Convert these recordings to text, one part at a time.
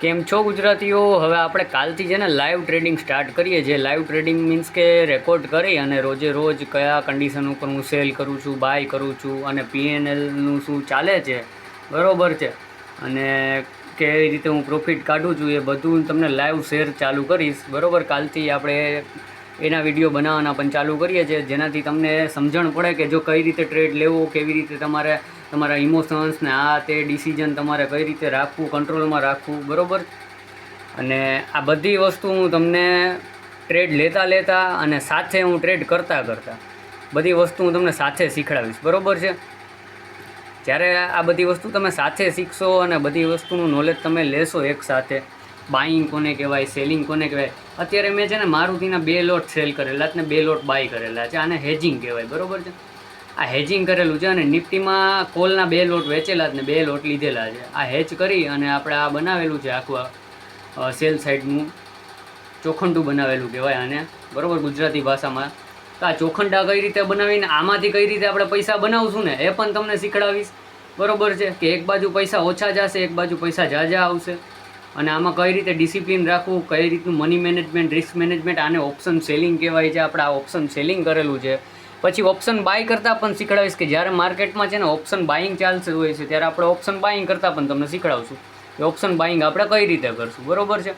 કેમ છો ગુજરાતીઓ? હવે આપણે કાલથી છે ને લાઈવ ટ્રેડિંગ સ્ટાર્ટ કરીએ. જે લાઈવ ટ્રેડિંગ મીન્સ કે રેકોર્ડ કરી અને રોજે રોજ કયા કન્ડિશન ઉપર હું સેલ કરું છું, બાય કરું છું અને પીએનએલનું શું ચાલે છે, બરાબર છે, અને કેવી રીતે હું પ્રોફિટ કાઢું છું એ બધું તમને લાઈવ શેર ચાલુ કરીશ. બરાબર, કાલથી આપણે એના વિડીયો બનાવવાના પણ ચાલુ કરીએ છીએ, જેનાથી તમને સમજણ પડે કે જો કઈ રીતે ટ્રેડ લેવો, કેવી રીતે તમારે તમારા ઇમોશન્સ ને આ તે ડિસિઝન તમારે કઈ રીતે રાખવું, કંટ્રોલમાં રાખવું, બરાબર. અને આ બધી વસ્તુ હું તમને ટ્રેડ લેતા લેતા અને સાથે હું ટ્રેડ કરતાં કરતાં બધી વસ્તુ હું તમને સાથે શીખડાવીશ, બરાબર છે. જ્યારે આ બધી વસ્તુ તમે સાથે શીખશો અને બધી વસ્તુનું નોલેજ તમે લેશો એકસાથે, બાઇંગ કોને કહેવાય, સેલિંગ કોને કહેવાય. અત્યારે મેં છે ને મારુતિના 2 લોટ સેલ કરેલા છે ને 2 લોટ બાય કરેલા છે. આને હેજિંગ કહેવાય, બરાબર છે. આ હેજિંગ કરેલું છે અને નિફ્ટીમાં કોલના 2 લોટ વેચેલા છે ને 2 લોટ લીધેલા છે. આ હેજ કરી અને આપણે આ બનાવેલું છે આખું સેલ સાઇડનું ચોખંડું બનાવેલું કહેવાય આને, બરાબર, ગુજરાતી ભાષામાં. તો આ ચોખંડા કઈ રીતે બનાવીને આમાંથી કઈ રીતે આપણે પૈસા બનાવશું ને એ પણ તમને શીખડાવીશ, બરાબર છે. કે એક બાજુ પૈસા ઓછા જશે, એક બાજુ પૈસા ઝાઝા આવશે, અને આમાં કઈ રીતે ડિસિપ્લિન રાખવું, કઈ રીતનું મની મેનેજમેન્ટ, રિસ્ક મેનેજમેન્ટ. આને ઓપ્શન સેલિંગ કહેવાય છે. આપણે આ ઓપ્શન સેલિંગ કરેલું છે. પછી ઓપ્શન બાય કરતાં પણ શીખડાવીશ કે જ્યારે માર્કેટમાં છે ને ઓપ્શન બાઇંગ ચાલશે હોય છે ત્યારે આપણે ઓપ્શન બાઇંગ કરતાં પણ તમને શીખડાવશું કે ઓપ્શન બાઇંગ આપણે કઈ રીતે કરશું, બરાબર છે.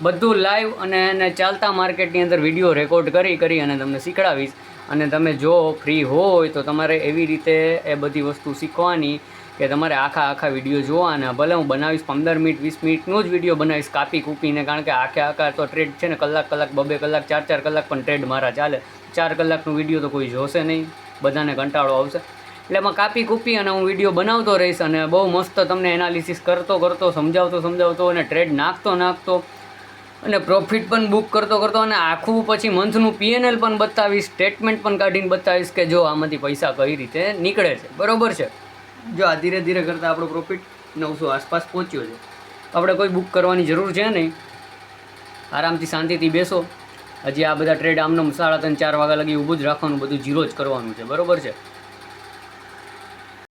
બધું લાઈવ અને એને ચાલતા માર્કેટની અંદર વિડીયો રેકોર્ડ કરી અને તમને શીખડાવીશ. અને તમે જો ફ્રી હોય તો તમારે એવી રીતે એ બધી વસ્તુ શીખવાની કે તમારે આખા વિડીયો જોવાના. ભલે હું બનાવીશ 15 મિનિટ 20 મિનિટનો જ વિડીયો બનાવીશ કાપી કૂપીને, કારણ કે આખા તો ટ્રેડ છે ને કલાક 2 કલાક 4 કલાક પણ ટ્રેડ મારા ચાલે. 4 કલાકનો વિડીયો તો કોઈ જોશે નહીં, બધાને કંટાળો આવશે. એટલે એમાં કાપી કૂપી અને હું વિડીયો બનાવતો રહીશ અને બહુ મસ્ત તમને એનાલિસિસ કરતો સમજાવતો અને ટ્રેડ નાખતો અને પ્રોફિટ પણ બુક કરતો અને આખું પછી મંથનું પીએનએલ પણ બતાવીશ, સ્ટેટમેન્ટ પણ કાઢીને બતાવીશ કે જો આમાંથી પૈસા કઈ રીતે નીકળે છે, બરાબર છે. જો આ ધીરે ધીરે કરતાં આપણો પ્રોફિટ 900 આસપાસ પહોંચ્યો છે. આપણે કોઈ બુક કરવાની જરૂર છે નહીં, આરામથી શાંતિથી બેસો. હજી આ બધા ટ્રેડ આમને 3:30 4 વાગ્યા લગી ઊભું જ રાખવાનું, બધું ઝીરો જ કરવાનું છે, બરાબર છે.